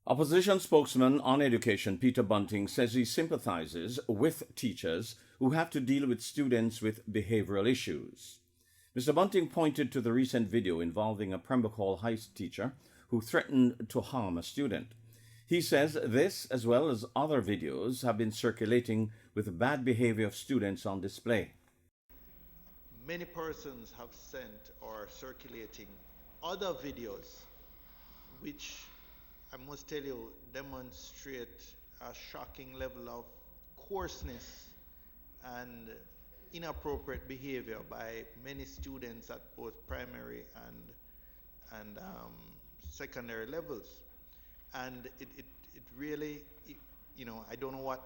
Opposition spokesman on education Peter Bunting says he sympathizes with teachers who have to deal with students with behavioral issues. Mr. Bunting pointed to the recent video involving a Pembroke Hall High teacher who threatened to harm a student. He says this, as well as other videos, have been circulating with bad behavior of students on display. Many persons have sent or circulating other videos which I must tell you demonstrate a shocking level of coarseness and inappropriate behavior by many students at both primary and secondary levels. And it really, I don't know what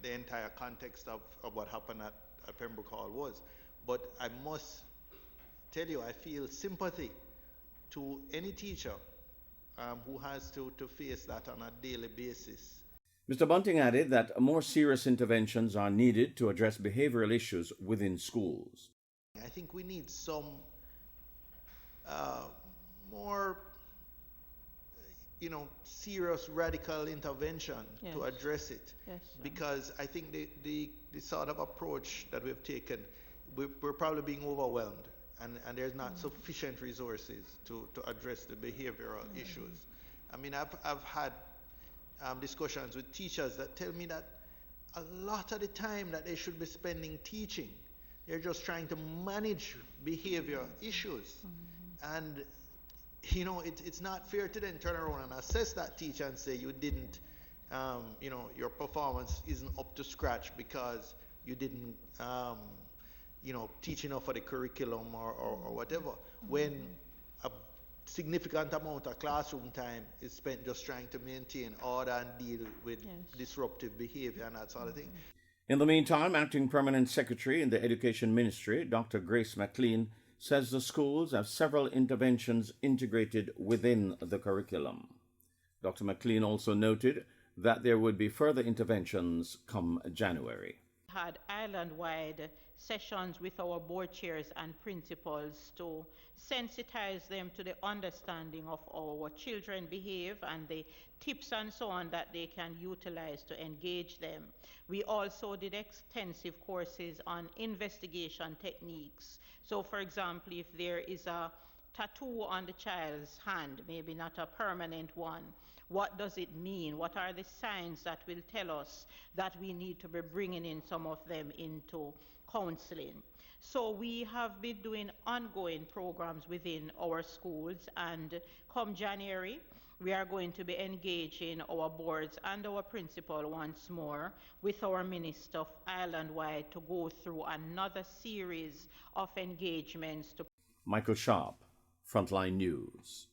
the entire context of what happened at Pembroke Hall was, but I must tell you, I feel sympathy to any teacher who has to face that on a daily basis. Mr. Bunting added that more serious interventions are needed to address behavioral issues within schools. I think we need some more serious radical intervention to address it. Yes, because I think the sort of approach that we've taken, we're probably being overwhelmed. And there's not sufficient resources to address the behavioral issues. I mean, I've had discussions with teachers that tell me that a lot of the time that they should be spending teaching, they're just trying to manage behavior issues. And it's not fair to then turn around and assess that teacher and say you didn't, your performance isn't up to scratch because you didn't teach enough for the curriculum or whatever, when a significant amount of classroom time is spent just trying to maintain order and deal with disruptive behavior and that sort of thing. In the meantime, Acting Permanent Secretary in the Education Ministry, Dr. Grace McLean, says the schools have several interventions integrated within the curriculum. Dr. McLean also noted that there would be further interventions come January. Had island-wide sessions with our board chairs and principals to sensitize them to the understanding of how our children behave and the tips and so on that they can utilize to engage them. We also did extensive courses on investigation techniques. So for example, if there is a tattoo on the child's hand, maybe not a permanent one, what does it mean? What are the signs that will tell us that we need to be bringing in some of them into counseling? So we have been doing ongoing programs within our schools, and come January, we are going to be engaging our boards and our principal once more with our minister island-wide to go through another series of engagements. Michael Sharp, Frontline News.